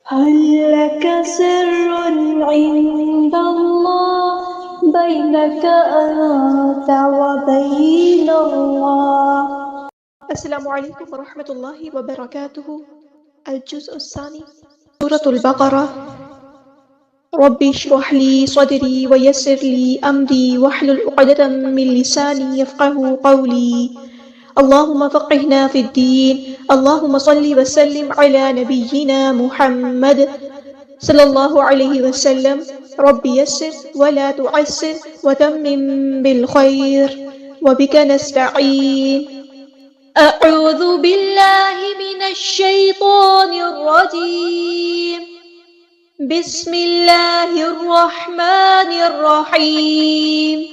هل لك سر عند الله بينك أنت وبين الله. السلام علیکم ورحمۃ اللہ وبرکاتہ۔ الجزء الثانی، سورۃ البقرہ۔ رب اشرح لي صدري ويسر لي أمري واحلل عقدة من لساني يفقهوا قولي۔ اللهم فقهنا في الدين، اللهم صل وسلم على نبينا محمد صلی اللہ علیہ وسلم۔ رب یسر ولا تعسر وتمم بالخیر وبک نستعین۔ أعوذ بالله من الشيطان الرجيم. بسم الله الرحمن الرحيم.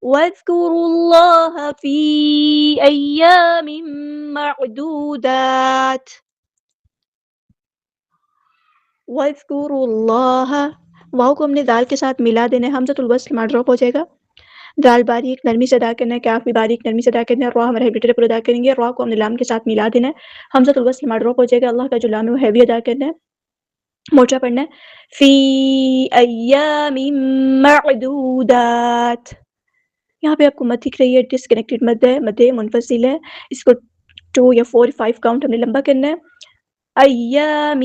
واذكروا الله في أيام معدودات. وَاذْكُرُوا اللَّهَ، واو کو ہم نے دال کے ساتھ ملا دینا ہے، حمزۃ الوصل وہاں ڈراپ ہو جائے گا۔ دال باریک نرمی سے ادا کرنا ہے، کاف بھی باریک نرمی سے ادا کرنا ہے، را ہمارا ہیوی لیٹر پر ادا کریں گے، را کو ہم نے لام کے ساتھ ملا دینا ہے، حمزۃ الوصل وہاں ڈراپ ہو جائے گا، اللہ کا جو لام ہے وہ ہیوی ادا کرنا ہے، موٹا پڑھنا ہے۔ فی ایام معدودات، یہاں پہ آپ کو مد دکھ رہی ہے، ڈسکنیکٹڈ مد ہے، مد منفصل ہے، اس کو 2 یا 4 5 کاؤنٹ ہم نے لمبا کرنا ہے۔ ایام،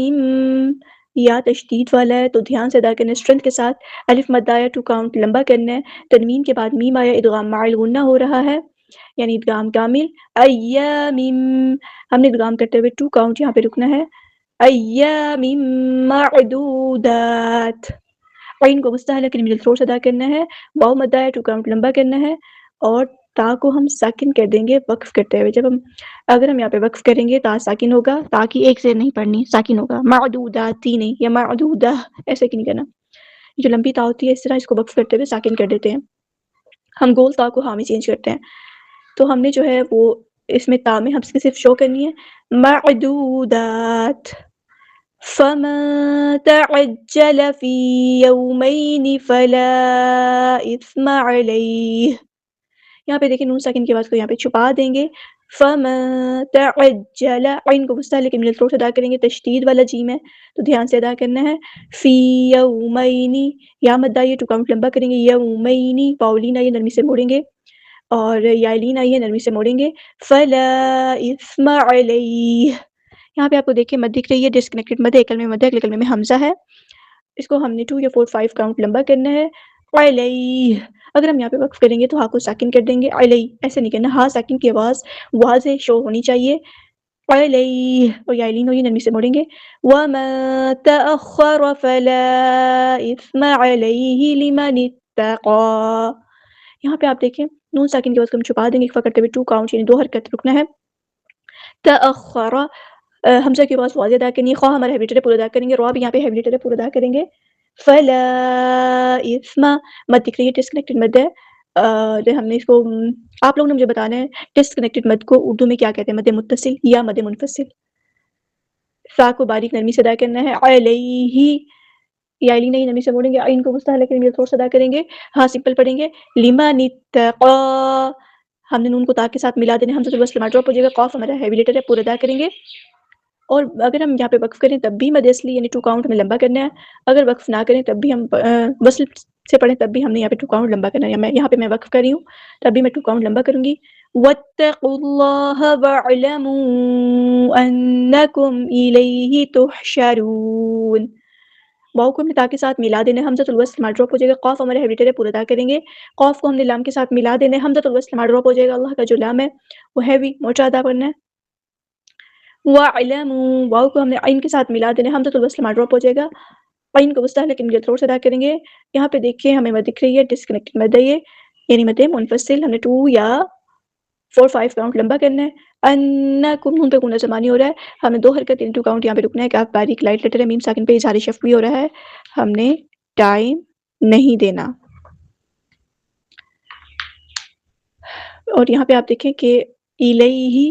یا تشدید والا ہے تو دھیان سے ادا کرنا ہے، اسٹرینتھ کے ساتھ۔ الف مد آیا 2 کاؤنٹ لمبا کرنا ہے، تنوین کے بعد میم آیا، ادغام مع الغنہ ہو رہا ہے، یعنی ادغام کامل۔ ایام، ہم نے ادغام کرتے ہوئے 2 کاؤنٹ یہاں پہ رکنا ہے۔ ایام معدودات، عین کو مستحل کے مڈل تھروٹ ادا کرنا ہے، واو مد آیا 2 کاؤنٹ لمبا کرنا ہے، اور تا کو ہم ساکن کر دیں گے وقف کرتے ہوئے۔ اگر ہم یہاں پہ وقف کریں گے تا ساکن ہوگا، تا کی ایک سے نہیں پڑھنی، ساکن ہوگا، معدوداتی نہیں، یا معدودہ ایسے کی نہیں کرنا۔ جو لمبی تا ہوتی ہے اس طرح اس کو وقف کرتے ہوئے ساکن کر دیتے ہیں، ہم گول تا کو ہاں میں چینج کرتے ہیں۔ تو ہم نے جو ہے وہ اس میں تا میں ہم صرف شو کرنی ہے، معدودات۔ فَمَن تَعَجَّلَ فِي يَوْمَيْنِ فَلَا إِثْمَ عَلَيْهِ، یہاں پہ دیکھیں نون ساکن کی آواز کو یہاں پہ چھپا دیں گے۔ فَمَن تَعَجَّلَ، عین کو مستحل کے مڈل تھروٹ ادا کریں گے، تشدید والا جیم ہے تو دھیان سے ادا کرنا ہے۔ فی یومین، یا مد آئیے 2 کاؤنٹ لمبا کریں گے، یومین، واؤلین آئیے نرمی سے موڑیں گے، اور یائلین آئیے نرمی سے موڑیں گے۔ فَلَا إِثْمَ عَلَيْهِ، یہاں پہ آپ کو دیکھیں مد دکھ رہی ہے، ڈسکنیکٹڈ مد ہے، ایک کلمے میں مد ہے، اگلے کلمے میں حمزہ ہے، اس کو ہم نے 2 یا 4 5 کاؤنٹ لمبا کرنا ہے۔ علیہ، اگر ہم یہاں پہ وقف کریں گے تو ہا کو ساکن کر دیں گے، علیہ ایسے نہیں کرنا، ہا ساکن کی آواز واضح شو ہونی چاہیے۔ علیہ، اور یائلین ہوئی نرمی سے موڑیں گے۔ وَمَن تَأَخَّرَ فَلَا إِثْمَ عَلَيْهِ لِمَنِ اتَّقَى، یہاں پہ آپ دیکھیں نون ساکن کی آواز کو ہم چھپا دیں گے، اکفا کرتے ہوئے 2 کاؤنٹ یعنی 2 حرکت رکنا ہے۔ تأخر، حمزہ کی آواز واضح ادا کرنی ہے، خواہ ہمارا ہیوی لیٹر پورا ادا کریں گے، رو بھی یہاں پہ ہیوی لیٹر پورا ادا کریں گے۔ فلا اثم، مد دکھ رہی ہے، ڈسکنیکٹڈ مد ہے، ہم نے اس کو آپ لوگوں نے مجھے بتانا ہے ڈسکنیکٹڈ مد کو اردو میں کیا کہتے ہیں، مد متصل یا مد منفصل۔ فا کو باریک نرمی سے ادا کرنا ہے، علیہ، یائلی نہیں نرمی سے موڑیں گے، عین کو مستحل کریں تھوڑا سا ادا کریں گے، ہاں سمپل پڑھیں گے۔ لمن اتقى، ہم نے نون کو تا کے ساتھ ملا دینا، حمزۃ الوصل وہاں ڈراپ ہو جائے گا، قاف ہمارا ہیوی لیٹر ہے پورا ادا کریں گے، اور اگر ہم یہاں پہ وقف کریں تب بھی مد اصلی یعنی 2 کاؤنٹ ہمیں لمبا کرنا ہے، اگر وقف نہ کریں تب بھی ہم وصل سے پڑھیں تب بھی ہم نے یہاں پہ 2 کاؤنٹ لمبا کرنا ہے، یہاں پہ میں وقف کر رہی ہوں تب بھی میں 2 کاؤنٹ لمبا کروں گی۔ واتقوا اللہ واعلموا انکم الیہ تحشرون، واؤ کو ہم نے تا کے ساتھ ملا دینا ہے، حمزۃ الوصل وہاں ڈراپ ہو جائے گا، قاف ہمارا ہیوی لیٹر ہے پورا ادا کریں گے، قاف کو ہم نے لام کے ساتھ ملا دینا ہے، حمزۃ الوصل وہاں ڈراپ ہو جائے گا، اللہ کا جو لام ہے وہ ہیوی موٹا ادا کرنا ہے۔ وَاعْلَمُوا، واؤ کو ہم نے عین کے ساتھ ملا دینا ہے، حمزۃ الوصل وہاں ڈراپ ہو جائے گا، عین کو مستحل لیکن مجھے تھوڑا سا ادا کریں گے، یہاں پہ دیکھیں ہمیں مد دکھ رہی ہے، ڈسکنیکٹڈ مد ہے یہ، یعنی مد منفصل، ہم نے 2 یا 4 5 کاؤنٹ لمبا کرنا ہے۔ انکم، نون پہ گونا زمانی ہو رہا ہے، ہمیں 2 حرکت یعنی 2 کاؤنٹ یہاں پہ رکنا ہے، کاف باریک لائٹ لیٹر ہے، میم ساکن پہ اظہار شفوی بھی ہو رہا ہے، ہم نے ٹائم نہیں دینا۔ اور یہاں پہ آپ دیکھیں کہ الیہ،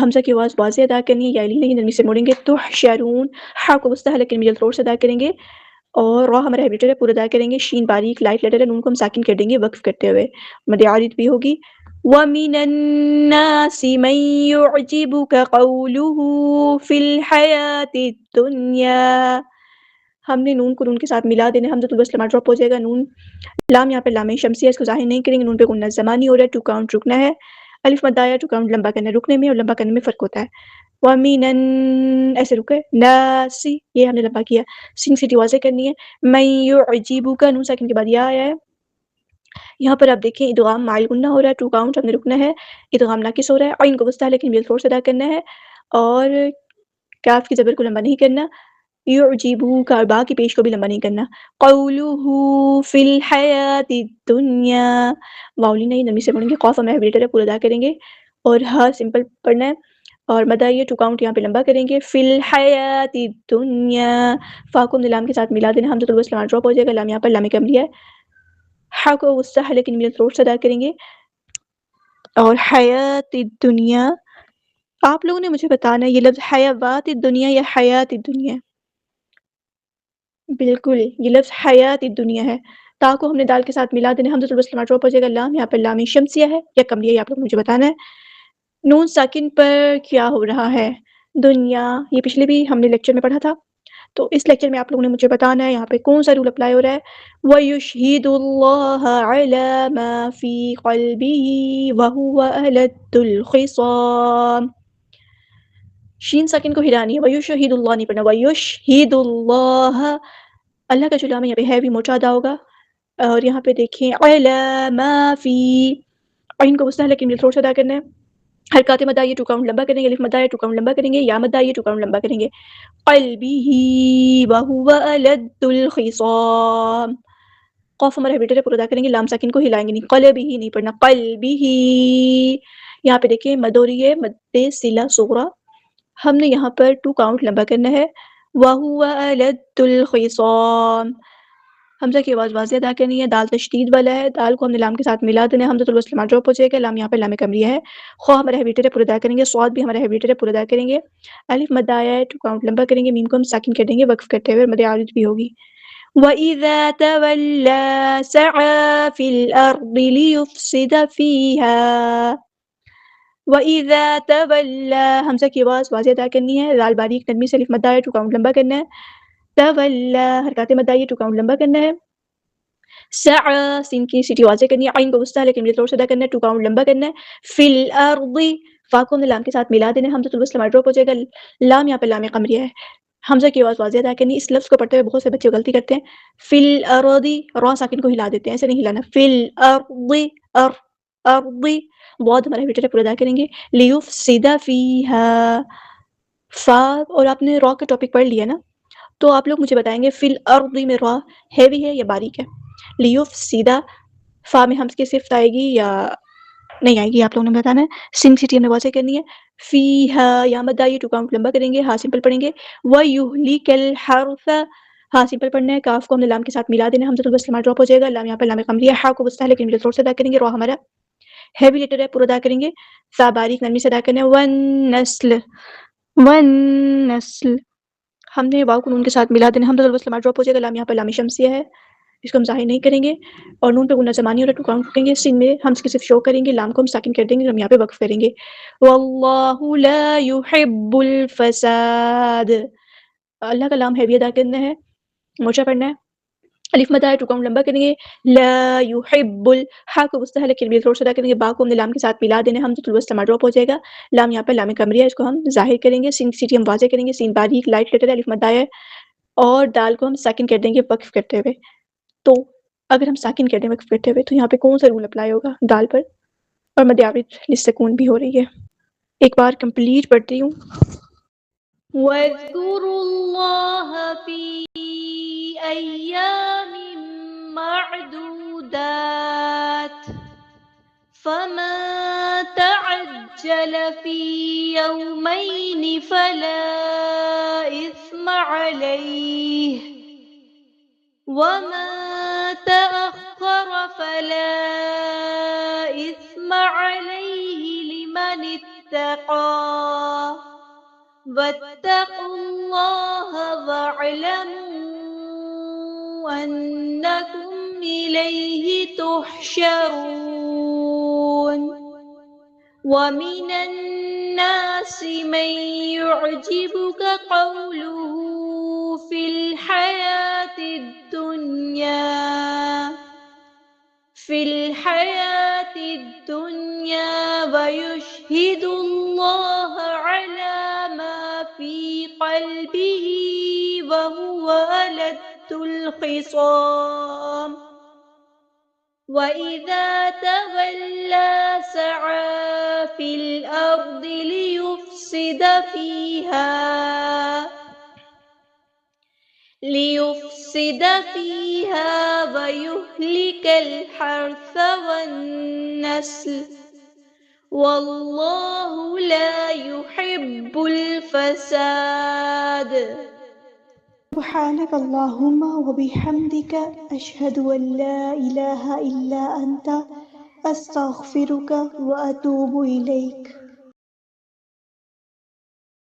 حمزہ کی آواز واضح ادا کرنی ہے، یا الیہ نرمی سے موڑیں گے، تحشرون، ہا کو مستحل لیکن مجل تھروٹ سے ادا کریں گے، اور را ہمارا ہیوی لیٹر ہے پورا ادا کریں گے، شین باریک لائٹ لیٹر ہے، نون کو ہم ساکن کر دیں گے وقف کرتے ہوئے، مد عارض بھی ہوگی۔ وَمِنَ النَّاسِ مَن يُعْجِبُكَ قَوْلُهُ فِي الْحَيَاةِ الدُّنْيَا، ہم نے نون کو نون کے ساتھ ملا دینا، حمزۃ الوصل ہمارا ڈراپ ہو جائے گا. نون لام یہاں پہ لام شمسیہ، اس کو ظاہر نہیں کریں گے، نون پہ غنہ زمانی ہو رہا ہے، 2 کاؤنٹ رکنا ہے. الف مد آیا 2 کاؤنٹ لمبا کرنا ہے، رکنے میں اور لمبا کرنے میں فرق ہوتا ہے. وَمِنَ ایسے رکے ناسی، یہ ہم نے لمبا کیا. سین سیٹی واضح کرنی ہے. مَن يُعْجِبُكَ، نون ساکن کے بعد یا آیا ہے. یہاں پر آپ دیکھیں ادغام مائل غنہ ہو رہا ہے، 2 کاؤنٹ ہم نے رکنا ہے. ادغام ناقص ہو رہا ہے، عین کو وسطی لیکن بل تھوڑا سا ادا کرنا ہے، اور کاف کی زبر کو لمبا نہیں کرنا. یعجبوک، اور با کی پیش کو بھی لمبا نہیں کرنا. قولہ فی الحیات الدنیا، واؤلی نہیں نمی سے پڑھیں گے. قاف ہم ایبریٹر ہے، پورا ادا کریں گے، اور ہا سمپل پڑھنا ہے. اور مدہ یہ 2 کاؤنٹ یہاں پہ لمبا کریں گے. فی الحیات الدنیا، فا کو ہم نے لام کے ساتھ ملا دینا، حمزۃ الوصل ڈراپ ہو جائے گا. لام یہاں پر لام کمریہ ہے. ہا کو وسطی لیکن میرے تھروٹ سے ادا کریں گے. اور حیات الدنیا، آپ لوگوں نے مجھے بتانا ہے یہ لفظ حیوات الدنیا یا حیات الدنیا. بالکل یہ لفظ حیات الدنیا ہے. تا کو ہم نے دال کے ساتھ ملا دینا، حمزۃ الوصل ڈراپ ہو جائے گا. لام یہاں پر لام شمسیہ ہے یا قمریہ، یہ آپ لوگ مجھے بتانا ہے. نون ساکن پر کیا ہو رہا ہے؟ دنیا، یہ پچھلے بھی ہم نے لیکچر میں پڑھا تھا، تو اس لیکچر میں آپ لوگوں نے مجھے بتانا ہے یہاں پہ کون سا رول اپلائی ہو رہا ہے. وَيُشْهِدُ اللَّهَ عَلَى مَا فِي قَلْبِهِ وَهُوَ أَلَدُّ الْخِصَامِ. شین ساکن کو ہلانی ہے، وَيُشْهِدُ اللَّهَ نہیں پڑھنا، وَيُشْهِدُ اللَّهَ، اللہ کا جو لام ہے یہاں پہ ہے بھی موٹا ادا ہوگا. اور یہاں پہ دیکھیں عَلَى مَا فِي، عین کو وسطی لیکن تھوڑا سا ادا کرنا ہے. حرکات مدہ یہ 2 کاؤنٹ لمبا کریں گے، الف مدہ یہ 2 کاؤنٹ لمبا کریں گے، یا مدہ یہ 2 کاؤنٹ لمبا کریں گے. قلبه وهو ألد الخصام، قاف ہمارا بیٹے پورا ادا کریں گے، لام ساکن کو ہلائیں گے نہیں، قلبه نہیں پڑھنا، قلبه. یہاں پہ دیکھیں مد ہو رہی ہے، مد صلہ صغرا، ہم نے یہاں پر 2 کاؤنٹ لمبا کرنا ہے. وهو ألد الخصام، حمزہ کی آواز واضح ادا کرنی ہے. دال تشدید والا ہے، دال کو ہم نے لام کے ساتھ ملا دینا ہے، حمزۃ الوصل ڈراپ ہو جائے گا. لام یہاں پہ لام کمریہ ہے. خو ہمارا ہیبیٹر پورا ادا کریں گے، صاد بھی ہمارا ہیبیٹر پورا ادا کریں گے. الف مد آیا ہے 2 کاؤنٹ لمبا کریں گے، میم کو ہم ساکن کر دیں گے وقف کرتے ہوئے، مد عارض بھی ہوگی. وَإِذَا تَوَلَّى سَعَى فِي الْأَرْضِ لِيُفْسِدَ فِيهَا. وَإِذَا تَوَلَّى، حمزہ کی آواز واضح ادا کرنی ہے، دال باریک نرمی سے، الف مد آیا 2 کاؤنٹ لمبا کرنا ہے. تولا، حرکات مدہ یہ 2 کاؤنٹ لمبا کرنا ہے. سعى، سین کی سیٹی واضح کرنی ہے، عین کو وسطی لیکن یہ تھوڑا سا ادا کرنا ہے، 2 کاؤنٹ لمبا کرنا ہے. فی الارض، فا کو ہم نے لام کے ساتھ ملا دینا، حمزۃ الوصل ڈراپ ہو جائے گا. لام یہاں پہ لام قمریہ ہے. حمزہ کی آواز واضح ادا کرنی. اس لفظ کو پڑھتے ہوئے بہت سے بچے غلطی کرتے ہیں، فی الارض، را ساکن کو ہلا دیتے ہیں، ایسے نہیں ہلانا. فی الارض، ارض، بعد ہمارا بیٹا پورا ادا کریں گے. لیفسد فیہا، فا، اور آپ نے را کا ٹاپک پڑھ لیا نا، تو آپ لوگ مجھے بتائیں گے فی الارض میں را ہیوی ہے یا باریک ہے؟ لیفسدہ، فا میں ہم کی صفت آئے گی یا نہیں آئے گی، آپ لوگوں نے بتانا ہے. سنگ سٹی ہم نے واضح کرنی ہے. فیہا، یا مدہ یہ 2 کاؤنٹ لمبا کریں گے، ہا سمپل پڑھیں گے. وَيُهْلِكَ الْحَرْثَ، ہا سمپل پڑھنا ہے، کاف کو ہم نے لام کے ساتھ ملا دینا، حمزۃ الوصل ڈراپ ہو جائے گا. لام یہاں پہ لام قمریہ، ہا کو وسطی لیکن تھوڑا سا ادا کریں گے. را ہمارا ہیوی لیٹر ہے، پورا ادا کریں گے. سا باریک نرمی سے ادا کرنا ہے. وَالنَّسْلِ، وَالنَّسْلِ، ہم نے واو کو نون کے ساتھ ملا دینا، حمزۃ الوصل ڈراپ ہو جائے گا. لام یہاں پہ لام شمسیہ ہے، اس کو ہم ظاہر نہیں کریں گے. اور نون پہ غنہ زمانی اور 2 کاؤنٹ رکھیں گے. سین میں ہم اس کی صرف شو کریں گے، لام کو ہم ساکن کر دیں گے، ہم یہاں پہ وقف کریں گے. واللہ لا يحب الفساد، اللہ کا لام ہیوی ادا کرنا ہے، موچا پڑھنا ہے. الف مد آیا 2 کاؤنٹ لمبا کریں گے. لا يحب ہا کو وسطی لیکن بھی تھوڑا سا ادا کریں گے. با کو ہم نے لام کے ساتھ ملا دینا، حمزۃ الوصل ڈراپ ہو جائے گا. لام یہاں پہ لام قمریہ، اس کو ہم ظاہر کریں گے. سین سیٹی ہم واضح کریں گے، سین باریک لائٹ لیٹر ہے، الف مد آیا، اور دال کو ہم ساکن کر دیں گے وقف کرتے ہوئے. تو اگر ہم ساکن کر دیں وقف کرتے ہوئے تو یہاں پہ کون سا رول اپلائی ہوگا؟ دال پر، اور مد عارض للسکون بھی ہو رہی ہے. ایک بار کمپلیٹ پڑھتی ہوں. واذكروا الله في أيام معدودات فمن تعجل في يومين فلا إثم عليه ومن تأخر فلا إثم عليه لمن اتقى واتقوا الله واعلموا أنكم إليه تحشرون ومن الناس من يعجبك قوله في الحياة يشهد الله على ما في قلبه وهو ألد الخصام وإذا تولى سعى في الأرض ليفسد فيها ويهلك الحرث والنسل والله لا يحب الفساد. سبحانك اللهم وبحمدك أشهد أن لا إله إلا أنت أستغفرك وأتوب إليك.